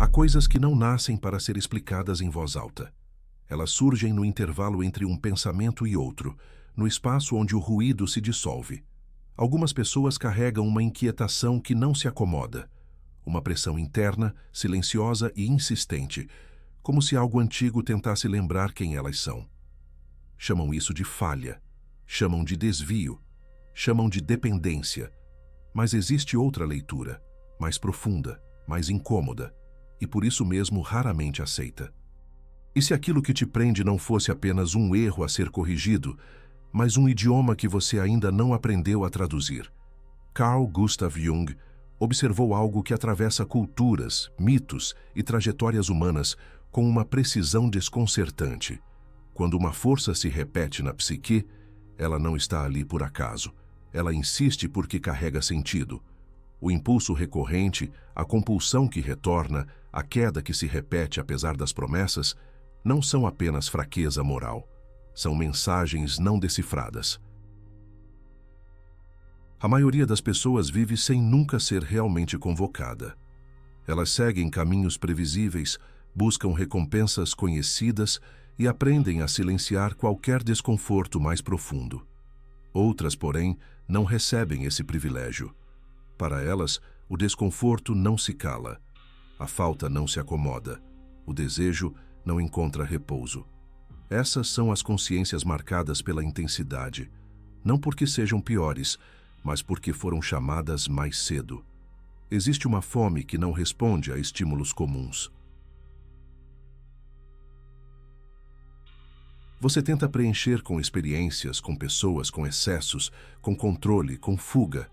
Há coisas que não nascem para ser explicadas em voz alta. Elas surgem no intervalo entre um pensamento e outro, no espaço onde o ruído se dissolve. Algumas pessoas carregam uma inquietação que não se acomoda, uma pressão interna, silenciosa e insistente, como se algo antigo tentasse lembrar quem elas são. Chamam isso de falha, chamam de desvio, chamam de dependência. Mas existe outra leitura, mais profunda, mais incômoda, e por isso mesmo raramente aceita. E se aquilo que te prende não fosse apenas um erro a ser corrigido, mas um idioma que você ainda não aprendeu a traduzir? Carl Gustav Jung observou algo que atravessa culturas, mitos e trajetórias humanas com uma precisão desconcertante. Quando uma força se repete na psique, ela não está ali por acaso. Ela insiste porque carrega sentido. O impulso recorrente, a compulsão que retorna, a queda que se repete apesar das promessas, não são apenas fraqueza moral. São mensagens não decifradas. A maioria das pessoas vive sem nunca ser realmente convocada. Elas seguem caminhos previsíveis, buscam recompensas conhecidas e aprendem a silenciar qualquer desconforto mais profundo. Outras, porém, não recebem esse privilégio. Para elas, o desconforto não se cala, a falta não se acomoda, o desejo não encontra repouso. Essas são as consciências marcadas pela intensidade, não porque sejam piores, mas porque foram chamadas mais cedo. Existe uma fome que não responde a estímulos comuns. Você tenta preencher com experiências, com pessoas, com excessos, com controle, com fuga.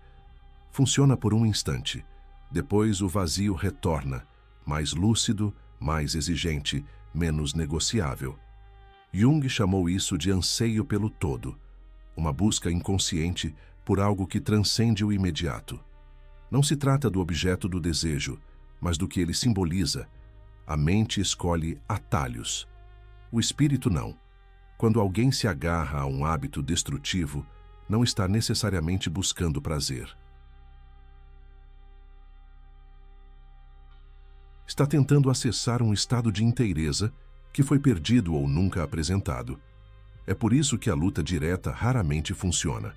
Funciona por um instante. Depois o vazio retorna, mais lúcido, mais exigente, menos negociável. Jung chamou isso de anseio pelo todo, uma busca inconsciente por algo que transcende o imediato. Não se trata do objeto do desejo, mas do que ele simboliza. A mente escolhe atalhos. O espírito não. Quando alguém se agarra a um hábito destrutivo, não está necessariamente buscando prazer. Está tentando acessar um estado de inteireza que foi perdido ou nunca apresentado. É por isso que a luta direta raramente funciona.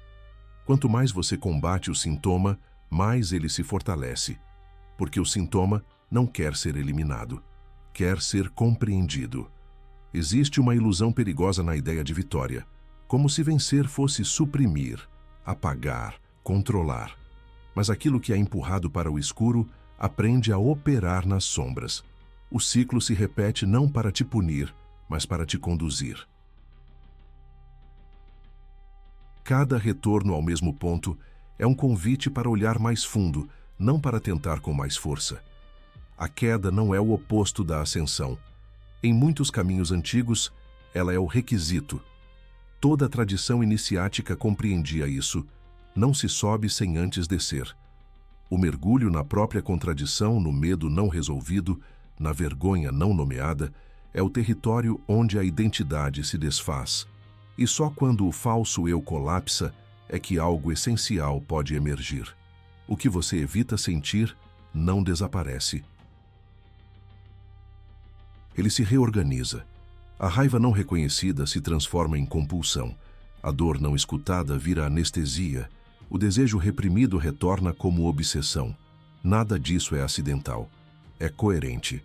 Quanto mais você combate o sintoma, mais ele se fortalece, porque o sintoma não quer ser eliminado, quer ser compreendido. Existe uma ilusão perigosa na ideia de vitória, como se vencer fosse suprimir, apagar, controlar. Mas aquilo que é empurrado para o escuro aprende a operar nas sombras. O ciclo se repete não para te punir, mas para te conduzir. Cada retorno ao mesmo ponto é um convite para olhar mais fundo, não para tentar com mais força. A queda não é o oposto da ascensão. Em muitos caminhos antigos, ela é o requisito. Toda a tradição iniciática compreendia isso. Não se sobe sem antes descer. O mergulho na própria contradição, no medo não resolvido, na vergonha não nomeada, é o território onde a identidade se desfaz. E só quando o falso eu colapsa é que algo essencial pode emergir. O que você evita sentir não desaparece. Ele se reorganiza. A raiva não reconhecida se transforma em compulsão. A dor não escutada vira anestesia. O desejo reprimido retorna como obsessão. Nada disso é acidental. É coerente.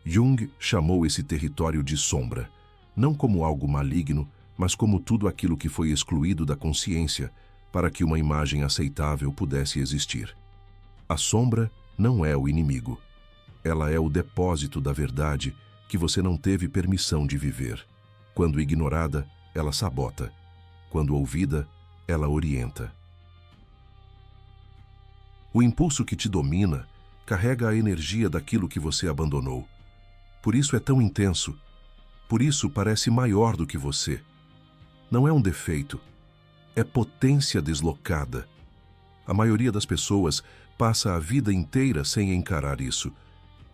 Jung chamou esse território de sombra, não como algo maligno, mas como tudo aquilo que foi excluído da consciência para que uma imagem aceitável pudesse existir. A sombra não é o inimigo. Ela é o depósito da verdade que você não teve permissão de viver. Quando ignorada, ela sabota. Quando ouvida, ela orienta. O impulso que te domina carrega a energia daquilo que você abandonou. Por isso é tão intenso. Por isso parece maior do que você. Não é um defeito. É potência deslocada. A maioria das pessoas passa a vida inteira sem encarar isso.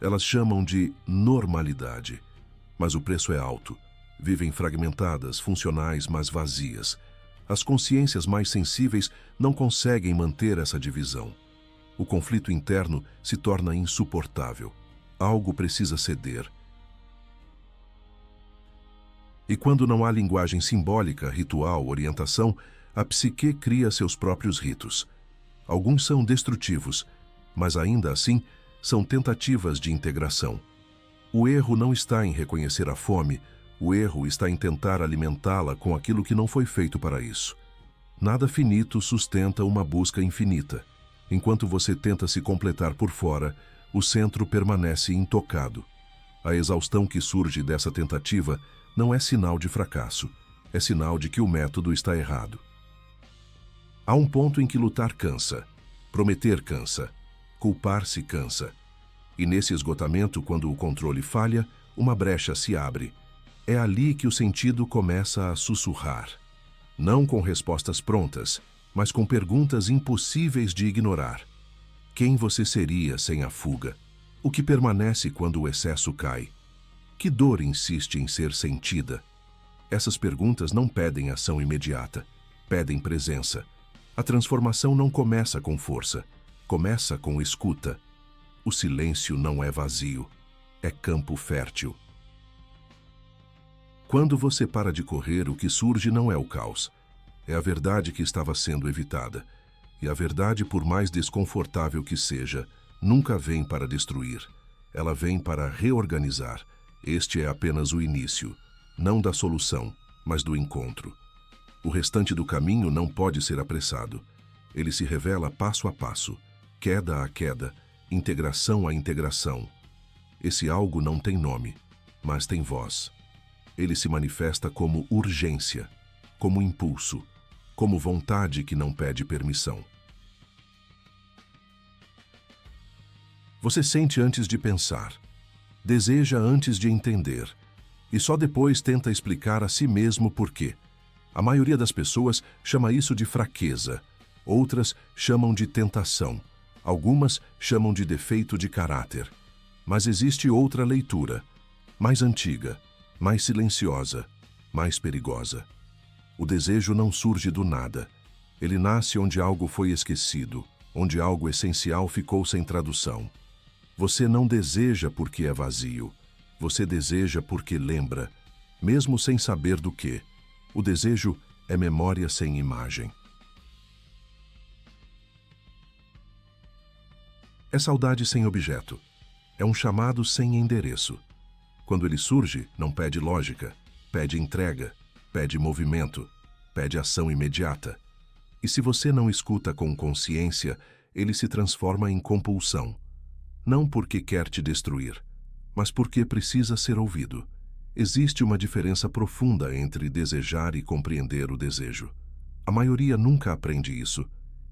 Elas chamam de normalidade. Mas o preço é alto. Vivem fragmentadas, funcionais, mas vazias. As consciências mais sensíveis não conseguem manter essa divisão. O conflito interno se torna insuportável. algo precisa ceder. E quando não há linguagem simbólica, ritual, orientação, a psique cria seus próprios ritos. Alguns são destrutivos, mas ainda assim são tentativas de integração. O erro não está em reconhecer a fome, o erro está em tentar alimentá-la com aquilo que não foi feito para isso. Nada finito sustenta uma busca infinita. Enquanto você tenta se completar por fora, o centro permanece intocado. A exaustão que surge dessa tentativa não é sinal de fracasso, é sinal de que o método está errado. Há um ponto em que lutar cansa, prometer cansa, culpar-se cansa. E nesse esgotamento, quando o controle falha, uma brecha se abre. É ali que o sentido começa a sussurrar. Não com respostas prontas, mas com perguntas impossíveis de ignorar. Quem você seria sem a fuga? O que permanece quando o excesso cai? Que dor insiste em ser sentida? Essas perguntas não pedem ação imediata, pedem presença. A transformação não começa com força, começa com escuta. O silêncio não é vazio, é campo fértil. Quando você para de correr, o que surge não é o caos. É a verdade que estava sendo evitada. E a verdade, por mais desconfortável que seja, nunca vem para destruir. Ela vem para reorganizar. Este é apenas o início, não da solução, mas do encontro. O restante do caminho não pode ser apressado. Ele se revela passo a passo, queda a queda, integração a integração. Esse algo não tem nome, mas tem voz. Ele se manifesta como urgência, como impulso, como vontade que não pede permissão. Você sente antes de pensar, deseja antes de entender, e só depois tenta explicar a si mesmo por quê. A maioria das pessoas chama isso de fraqueza, outras chamam de tentação, algumas chamam de defeito de caráter. Mas existe outra leitura, mais antiga, mais silenciosa, mais perigosa. O desejo não surge do nada. Ele nasce onde algo foi esquecido, onde algo essencial ficou sem tradução. Você não deseja porque é vazio. Você deseja porque lembra, mesmo sem saber do que. O desejo é memória sem imagem. É saudade sem objeto. É um chamado sem endereço. Quando ele surge, não pede lógica, pede entrega, pede movimento, pede ação imediata. E se você não escuta com consciência, ele se transforma em compulsão. Não porque quer te destruir, mas porque precisa ser ouvido. Existe uma diferença profunda entre desejar e compreender o desejo. A maioria nunca aprende isso.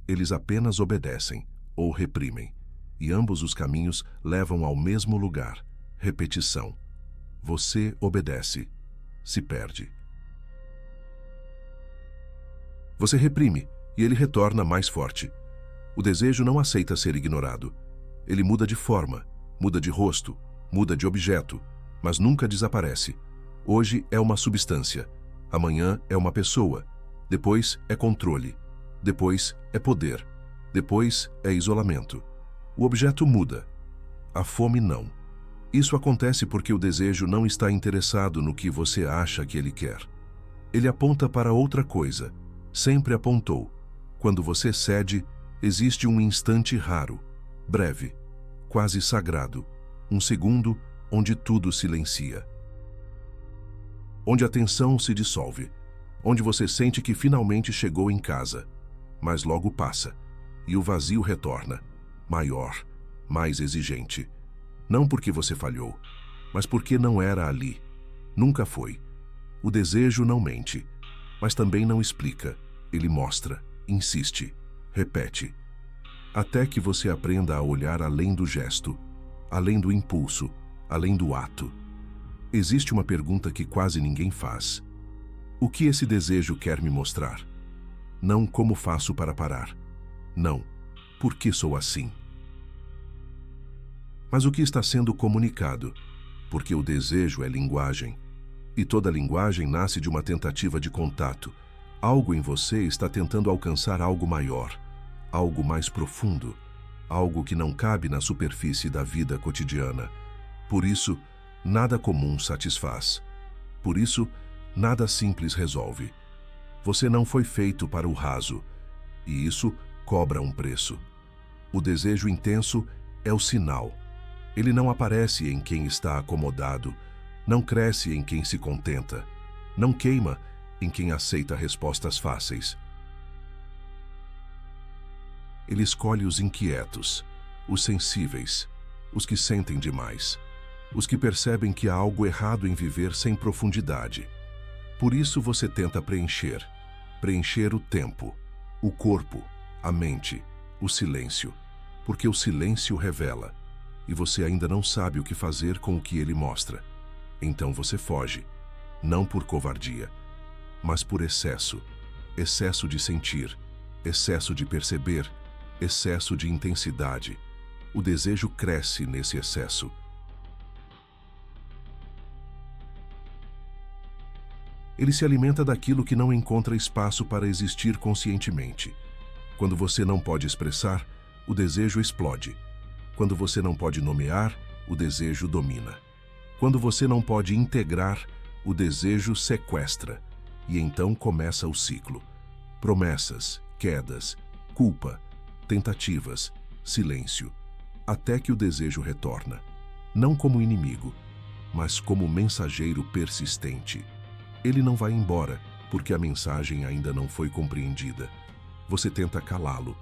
Eles apenas obedecem ou reprimem. E ambos os caminhos levam ao mesmo lugar, repetição. Você obedece, se perde. Você reprime e ele retorna mais forte. O desejo não aceita ser ignorado. Ele muda de forma, muda de rosto, muda de objeto, mas nunca desaparece. Hoje é uma substância, amanhã é uma pessoa, depois é controle, depois é poder, depois é isolamento. O objeto muda, a fome não. Isso acontece porque o desejo não está interessado no que você acha que ele quer. Ele aponta para outra coisa, sempre apontou. Quando você cede, existe um instante raro, breve, quase sagrado, um segundo onde tudo silencia. Onde a tensão se dissolve, onde você sente que finalmente chegou em casa, mas logo passa, e o vazio retorna, maior, mais exigente. Não porque você falhou, mas porque não era ali. Nunca foi. O desejo não mente, mas também não explica. Ele mostra, insiste, repete. Até que você aprenda a olhar além do gesto, além do impulso, além do ato. Existe uma pergunta que quase ninguém faz. O que esse desejo quer me mostrar? Não como faço para parar. Não, por que sou assim? Mas o que está sendo comunicado? Porque o desejo é linguagem. E toda linguagem nasce de uma tentativa de contato. Algo em você está tentando alcançar algo maior, algo mais profundo, algo que não cabe na superfície da vida cotidiana. Por isso, nada comum satisfaz. Por isso, nada simples resolve. Você não foi feito para o raso, e isso cobra um preço. O desejo intenso é o sinal. Ele não aparece em quem está acomodado, não cresce em quem se contenta, não queima em quem aceita respostas fáceis. Ele escolhe os inquietos, os sensíveis, os que sentem demais, os que percebem que há algo errado em viver sem profundidade. Por isso você tenta preencher o tempo, o corpo, a mente, o silêncio, porque o silêncio revela, e você ainda não sabe o que fazer com o que ele mostra. Então você foge, não por covardia, mas por excesso de sentir, excesso de perceber, excesso de intensidade. O desejo cresce nesse excesso. Ele se alimenta daquilo que não encontra espaço para existir conscientemente. Quando você não pode expressar, o desejo explode. Quando você não pode nomear, o desejo domina. Quando você não pode integrar, o desejo sequestra. E então começa o ciclo. Promessas, quedas, culpa, tentativas, silêncio, até que o desejo retorna, não como inimigo, mas como mensageiro persistente. Ele não vai embora, porque a mensagem ainda não foi compreendida. Você tenta calá-lo,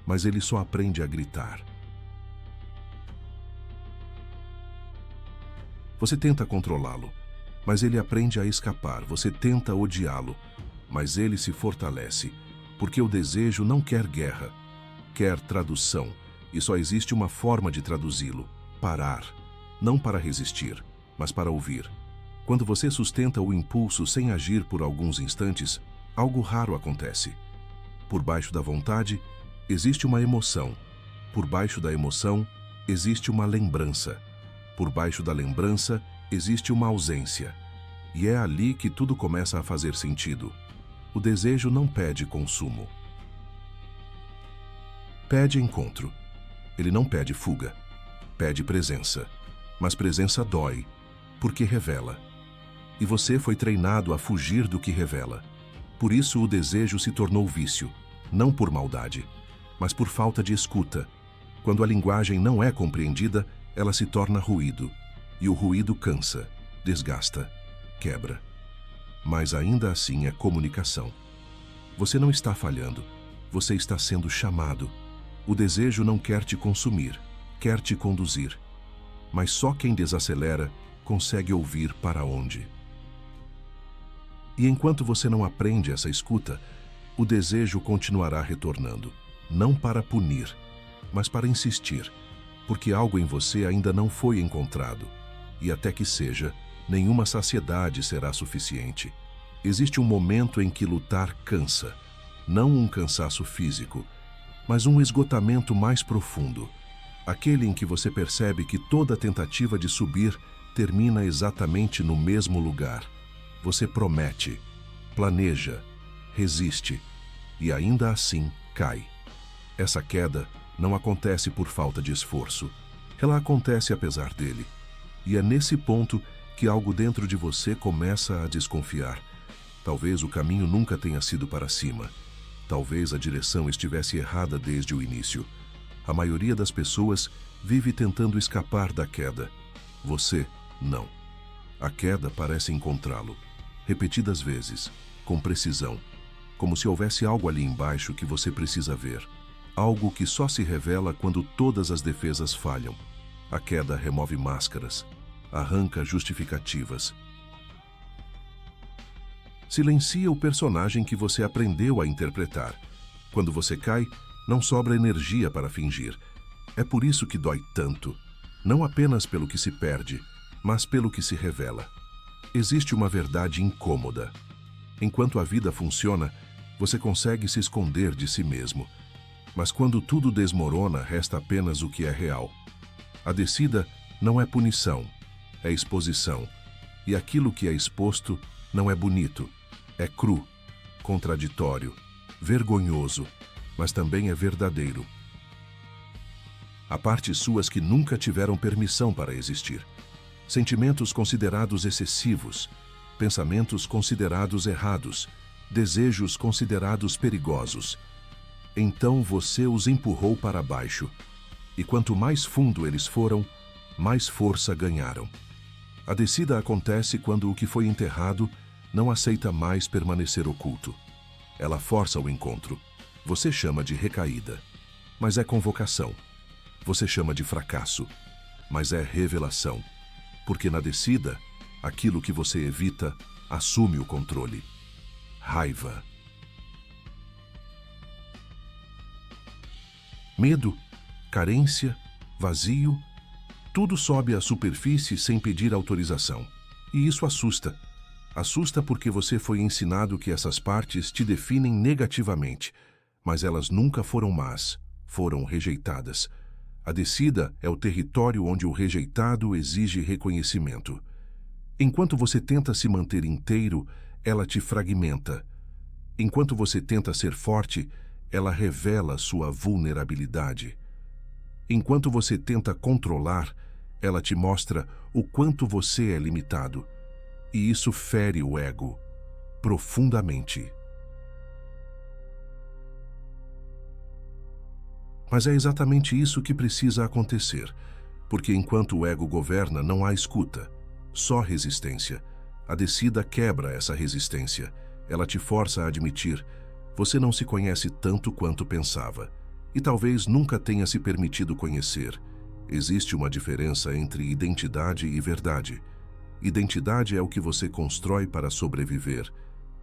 mas ele só aprende a gritar. Você tenta controlá-lo, mas ele aprende a escapar. Você tenta odiá-lo, mas ele se fortalece, porque o desejo não quer guerra, quer tradução, e só existe uma forma de traduzi-lo: parar, não para resistir, mas para ouvir. Quando você sustenta o impulso sem agir por alguns instantes, algo raro acontece. Por baixo da vontade, existe uma emoção. Por baixo da emoção, existe uma lembrança. Por baixo da lembrança, existe uma ausência. E é ali que tudo começa a fazer sentido. O desejo não pede consumo. Pede encontro. Ele não pede fuga. Pede presença. Mas presença dói, porque revela. E você foi treinado a fugir do que revela. Por isso o desejo se tornou vício, não por maldade, mas por falta de escuta. Quando a linguagem não é compreendida, ela se torna ruído. E o ruído cansa, desgasta, quebra. Mas ainda assim é comunicação. Você não está falhando, você está sendo chamado. O desejo não quer te consumir, quer te conduzir. Mas só quem desacelera consegue ouvir para onde. E enquanto você não aprende essa escuta, o desejo continuará retornando, não para punir, mas para insistir, porque algo em você ainda não foi encontrado. E até que seja, nenhuma saciedade será suficiente. Existe um momento em que lutar cansa, não um cansaço físico, mas um esgotamento mais profundo, aquele em que você percebe que toda tentativa de subir termina exatamente no mesmo lugar. Você promete, planeja, resiste e ainda assim cai. Essa queda não acontece por falta de esforço, ela acontece apesar dele. E é nesse ponto que algo dentro de você começa a desconfiar. Talvez o caminho nunca tenha sido para cima. Talvez a direção estivesse errada desde o início. A maioria das pessoas vive tentando escapar da queda. Você, não. A queda parece encontrá-lo, repetidas vezes, com precisão, como se houvesse algo ali embaixo que você precisa ver. Algo que só se revela quando todas as defesas falham. A queda remove máscaras, arranca justificativas. Silencia o personagem que você aprendeu a interpretar. Quando você cai, não sobra energia para fingir. É por isso que dói tanto, não apenas pelo que se perde, mas pelo que se revela. Existe uma verdade incômoda. Enquanto a vida funciona, você consegue se esconder de si mesmo. Mas quando tudo desmorona, resta apenas o que é real. A descida não é punição, é exposição. E aquilo que é exposto não é bonito, é cru, contraditório, vergonhoso, mas também é verdadeiro. Há partes suas que nunca tiveram permissão para existir. sentimentos considerados excessivos, pensamentos considerados errados, desejos considerados perigosos. Então você os empurrou para baixo, e quanto mais fundo eles foram, mais força ganharam. A descida acontece quando o que foi enterrado não aceita mais permanecer oculto. Ela força o encontro. Você chama de recaída, mas é convocação. Você chama de fracasso, mas é revelação. Porque na descida, aquilo que você evita assume o controle. Raiva. Medo, carência, vazio, tudo sobe à superfície sem pedir autorização. E isso assusta. Assusta porque você foi ensinado que essas partes te definem negativamente, mas elas nunca foram más, foram rejeitadas. A descida é o território onde o rejeitado exige reconhecimento. Enquanto você tenta se manter inteiro, ela te fragmenta. Enquanto você tenta ser forte, ela revela sua vulnerabilidade. Enquanto você tenta controlar, ela te mostra o quanto você é limitado. E isso fere o ego profundamente. Mas é exatamente isso que precisa acontecer, porque enquanto o ego governa, não há escuta, só resistência. A descida quebra essa resistência. Ela te força a admitir: você não se conhece tanto quanto pensava, e talvez nunca tenha se permitido conhecer. Existe uma diferença entre identidade e verdade. Identidade é o que você constrói para sobreviver.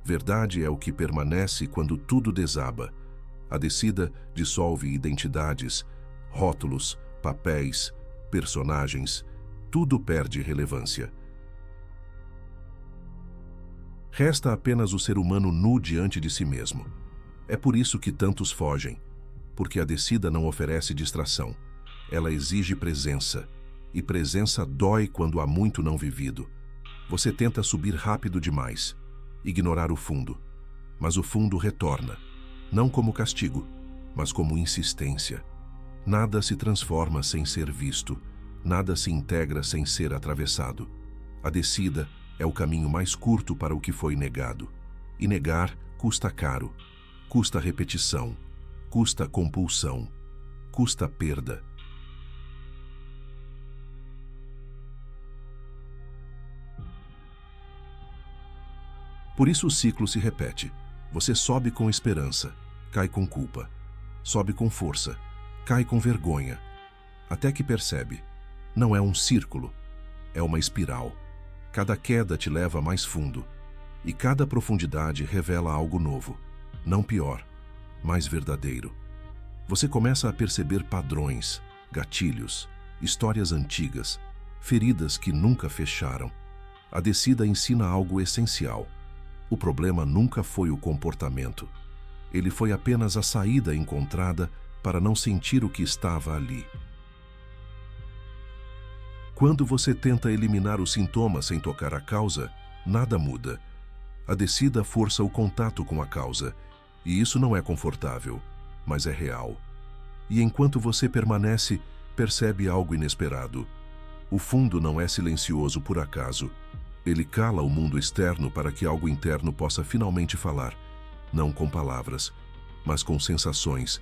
Verdade é o que permanece quando tudo desaba. A descida dissolve identidades, rótulos, papéis, personagens. Tudo perde relevância. Resta apenas o ser humano nu diante de si mesmo. É por isso que tantos fogem, porque a descida não oferece distração. Ela exige presença, e presença dói quando há muito não vivido. Você tenta subir rápido demais, ignorar o fundo, mas o fundo retorna, não como castigo, mas como insistência. Nada se transforma sem ser visto, nada se integra sem ser atravessado. A descida é o caminho mais curto para o que foi negado. E negar custa caro, custa repetição, custa compulsão, custa perda. Por isso o ciclo se repete. Você sobe com esperança, cai com culpa. Sobe com força, cai com vergonha. Até que percebe. Não é um círculo, é uma espiral. Cada queda te leva mais fundo. E cada profundidade revela algo novo. Não pior, mais verdadeiro. Você começa a perceber padrões, gatilhos, histórias antigas, feridas que nunca fecharam. A descida ensina algo essencial. O problema nunca foi o comportamento. Ele foi apenas a saída encontrada para não sentir o que estava ali. Quando você tenta eliminar os sintomas sem tocar a causa, nada muda. A descida força o contato com a causa, e isso não é confortável, mas é real. E enquanto você permanece, percebe algo inesperado. O fundo não é silencioso por acaso. Ele cala o mundo externo para que algo interno possa finalmente falar, não com palavras, mas com sensações,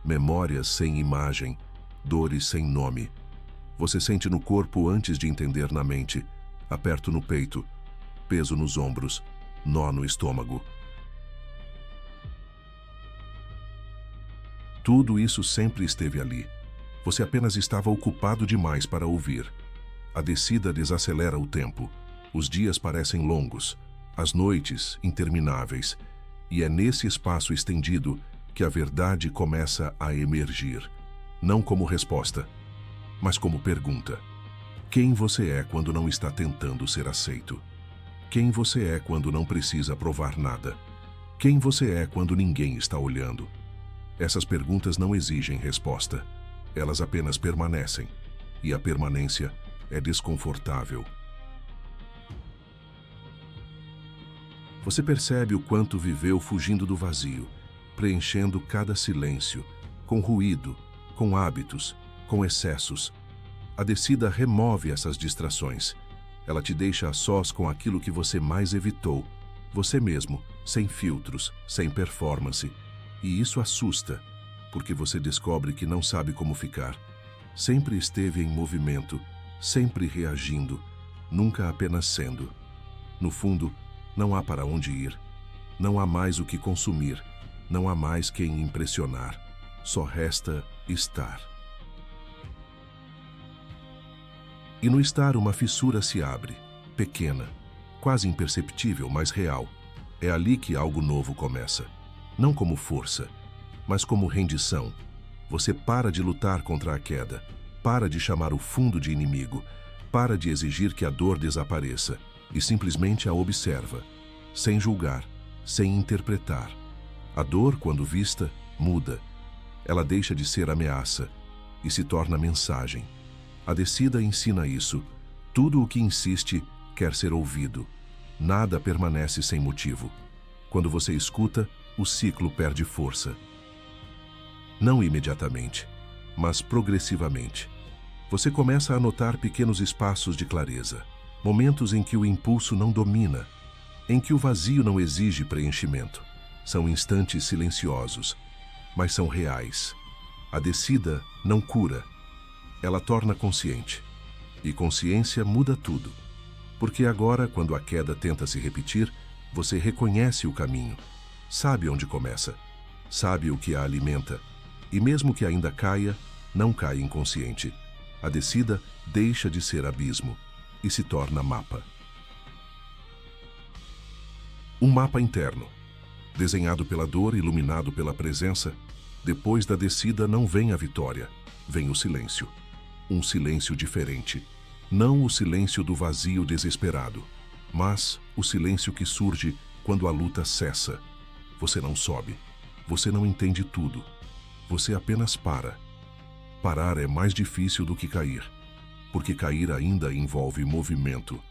memórias sem imagem, dores sem nome. Você sente no corpo antes de entender na mente, aperto no peito, peso nos ombros, nó no estômago. Tudo isso sempre esteve ali. Você apenas estava ocupado demais para ouvir. A descida desacelera o tempo. Os dias parecem longos, as noites intermináveis, e é nesse espaço estendido que a verdade começa a emergir, não como resposta, mas como pergunta. Quem você é quando não está tentando ser aceito? Quem você é quando não precisa provar nada? Quem você é quando ninguém está olhando? Essas perguntas não exigem resposta, elas apenas permanecem, e a permanência é desconfortável. Você percebe o quanto viveu fugindo do vazio, preenchendo cada silêncio, com ruído, com hábitos, com excessos. A descida remove essas distrações, Ela te deixa a sós com aquilo que você mais evitou, você mesmo, sem filtros, sem performance. E isso assusta, porque você descobre que não sabe como ficar. Sempre esteve em movimento, sempre reagindo, nunca apenas sendo. No fundo, não há para onde ir. Não há mais o que consumir. Não há mais quem impressionar. Só resta estar. E no estar uma fissura se abre, pequena, quase imperceptível, mas real. É ali que algo novo começa. Não como força, mas como rendição. Você para de lutar contra a queda, para de chamar o fundo de inimigo, para de exigir que a dor desapareça e simplesmente a observa, sem julgar, sem interpretar. A dor, quando vista, muda. Ela deixa de ser ameaça e se torna mensagem. A descida ensina isso. Tudo o que insiste quer ser ouvido. Nada permanece sem motivo. Quando você escuta, o ciclo perde força. Não imediatamente, mas progressivamente. Você começa a notar pequenos espaços de clareza, momentos em que o impulso não domina, em que o vazio não exige preenchimento. São instantes silenciosos, mas são reais. A descida não cura, ela torna consciente. E consciência muda tudo. Porque agora, quando a queda tenta se repetir, você reconhece o caminho, sabe onde começa, sabe o que a alimenta. E mesmo que ainda caia, não cai inconsciente. A descida deixa de ser abismo e se torna mapa. Um mapa interno, desenhado pela dor, iluminado pela presença. Depois da descida não vem a vitória, vem o silêncio. Um silêncio diferente. Não o silêncio do vazio desesperado, mas o silêncio que surge quando a luta cessa. Você não sobe, você não entende tudo, você apenas para. Parar é mais difícil do que cair, porque cair ainda envolve movimento.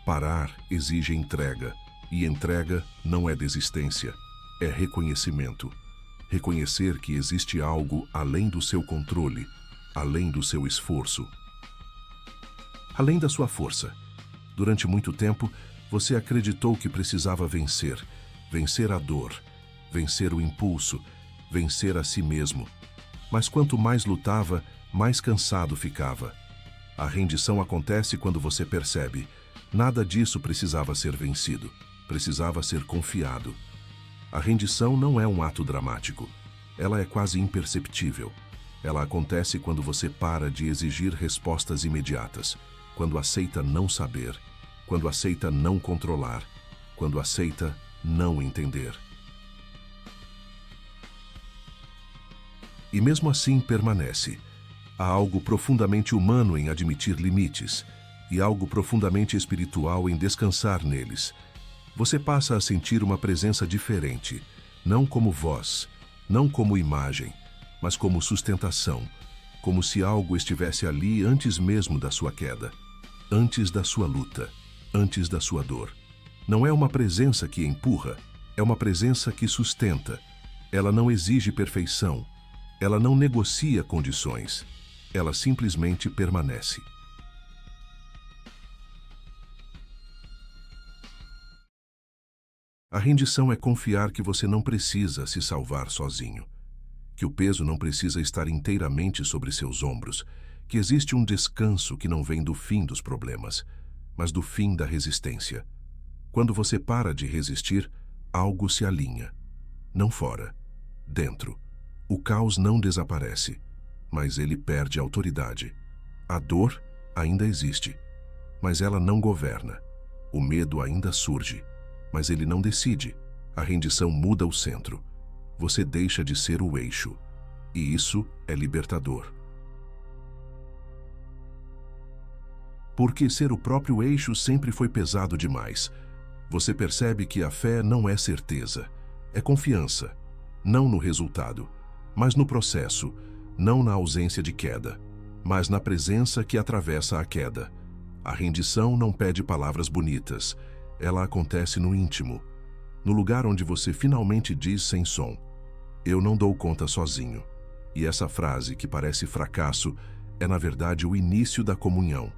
Parar exige entrega, e entrega não é desistência, é reconhecimento. Reconhecer que existe algo além do seu controle, além do seu esforço. Além da sua força. Durante muito tempo, você acreditou que precisava vencer. Vencer a dor, vencer o impulso, vencer a si mesmo. Mas quanto mais lutava, mais cansado ficava. A rendição acontece quando você percebe. Nada disso precisava ser vencido. Precisava ser confiado. A rendição não é um ato dramático. Ela é quase imperceptível. Ela acontece quando você para de exigir respostas imediatas. Quando aceita não saber, quando aceita não controlar, quando aceita não entender. E mesmo assim permanece. Há algo profundamente humano em admitir limites e algo profundamente espiritual em descansar neles. Você passa a sentir uma presença diferente, não como voz, não como imagem, mas como sustentação, como se algo estivesse ali antes mesmo da sua queda, antes da sua luta, antes da sua dor. Não é uma presença que empurra, é uma presença que sustenta. Ela não exige perfeição, ela não negocia condições, ela simplesmente permanece. A rendição é confiar que você não precisa se salvar sozinho, que o peso não precisa estar inteiramente sobre seus ombros, que existe um descanso que não vem do fim dos problemas, mas do fim da resistência. Quando você para de resistir, algo se alinha. Não fora, dentro. O caos não desaparece, mas ele perde autoridade. A dor ainda existe, mas ela não governa. O medo ainda surge, mas ele não decide. A rendição muda o centro. Você deixa de ser o eixo. E isso é libertador. Porque ser o próprio eixo sempre foi pesado demais. Você percebe que a fé não é certeza, é confiança. Não no resultado, mas no processo. Não na ausência de queda, mas na presença que atravessa a queda. A rendição não pede palavras bonitas. Ela acontece no íntimo, no lugar onde você finalmente diz sem som: eu não dou conta sozinho. E essa frase, que parece fracasso, é na verdade o início da comunhão.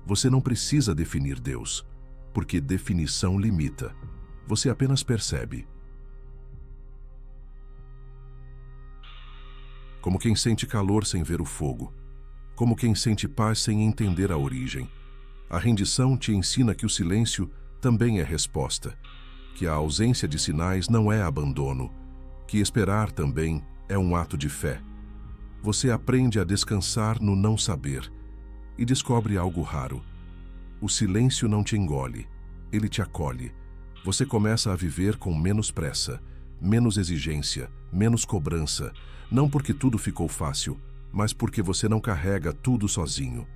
Você não precisa definir Deus, porque definição limita. Você apenas percebe. Como quem sente calor sem ver o fogo. Como quem sente paz sem entender a origem. A rendição te ensina que o silêncio também é resposta, que a ausência de sinais não é abandono, que esperar também é um ato de fé. Você aprende a descansar no não saber e descobre algo raro. O silêncio não te engole, ele te acolhe. Você começa a viver com menos pressa, menos exigência, menos cobrança, não porque tudo ficou fácil, mas porque você não carrega tudo sozinho.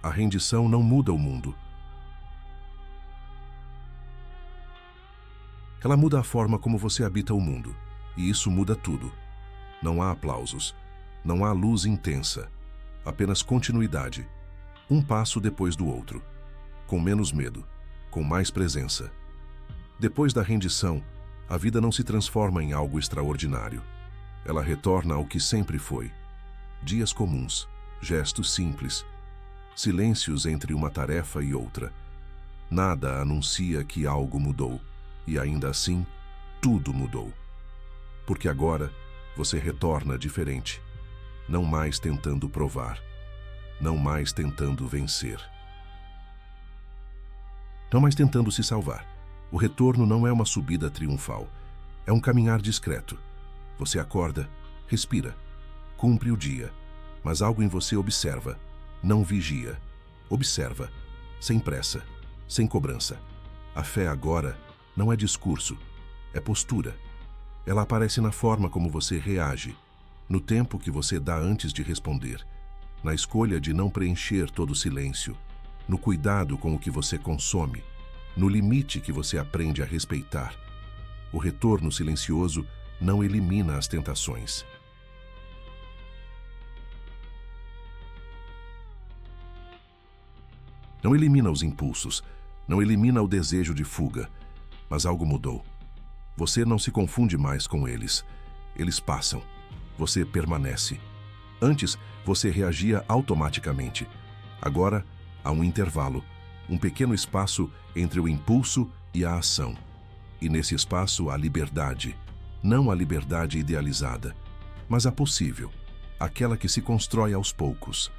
A rendição não muda o mundo. Ela muda a forma como você habita o mundo, e isso muda tudo. Não há aplausos, não há luz intensa, apenas continuidade, um passo depois do outro, com menos medo, com mais presença. Depois da rendição, a vida não se transforma em algo extraordinário. Ela retorna ao que sempre foi. Dias comuns, gestos simples, silêncios entre uma tarefa e outra. Nada anuncia que algo mudou, e ainda assim, tudo mudou. Porque agora, você retorna diferente, não mais tentando provar, não mais tentando vencer. Não mais tentando se salvar. O retorno não é uma subida triunfal, é um caminhar discreto. Você acorda, respira, cumpre o dia, mas algo em você observa, não vigia. Observa, sem pressa, sem cobrança. A fé agora não é discurso, é postura. Ela aparece na forma como você reage, no tempo que você dá antes de responder, na escolha de não preencher todo o silêncio, no cuidado com o que você consome, no limite que você aprende a respeitar. O retorno silencioso não elimina as tentações. Não elimina os impulsos, não elimina o desejo de fuga, mas algo mudou. Você não se confunde mais com eles. Eles passam. Você permanece. Antes, você reagia automaticamente. Agora, há um intervalo, um pequeno espaço entre o impulso e a ação. E nesse espaço há liberdade, não a liberdade idealizada, mas a possível, aquela que se constrói aos poucos.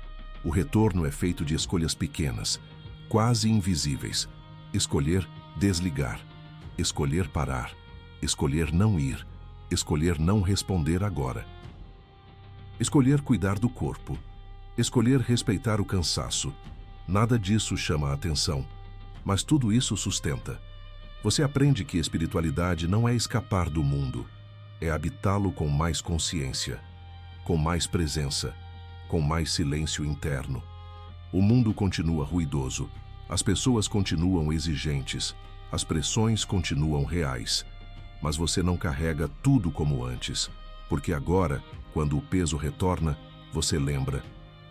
O retorno é feito de escolhas pequenas, quase invisíveis. Escolher desligar, escolher parar, escolher não ir, escolher não responder agora. Escolher cuidar do corpo, escolher respeitar o cansaço. Nada disso chama a atenção, mas tudo isso sustenta. Você aprende que espiritualidade não é escapar do mundo, é habitá-lo com mais consciência, com mais presença, com mais silêncio interno. O mundo continua ruidoso, as pessoas continuam exigentes, as pressões continuam reais, mas você não carrega tudo como antes, porque agora, quando o peso retorna, você lembra,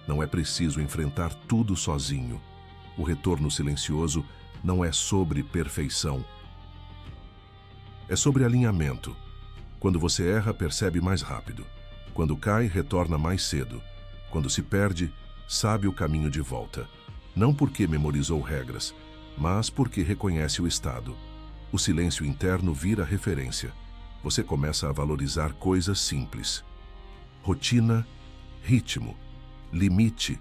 não é preciso enfrentar tudo sozinho. O retorno silencioso não é sobre perfeição, é sobre alinhamento. Quando você erra, percebe mais rápido. Quando cai, retorna mais cedo. Quando se perde, sabe o caminho de volta. Não porque memorizou regras, mas porque reconhece o estado. O silêncio interno vira referência. Você começa a valorizar coisas simples. Rotina, ritmo, limite,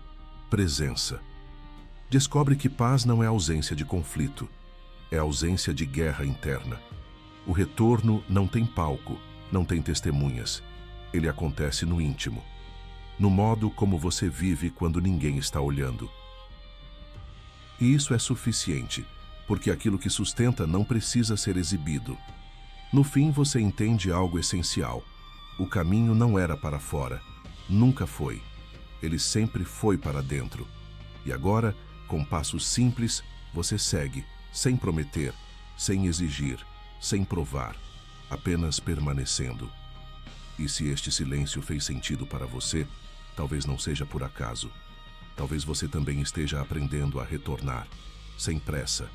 presença. Descobre que paz não é ausência de conflito, é ausência de guerra interna. O retorno não tem palco, não tem testemunhas. Ele acontece no íntimo, no modo como você vive quando ninguém está olhando. E isso é suficiente, porque aquilo que sustenta não precisa ser exibido. No fim, você entende algo essencial. O caminho não era para fora, nunca foi. Ele sempre foi para dentro. E agora, com passos simples, você segue, sem prometer, sem exigir, sem provar, apenas permanecendo. E se este silêncio fez sentido para você, talvez não seja por acaso. Talvez você também esteja aprendendo a retornar, sem pressa,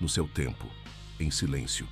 no seu tempo, em silêncio.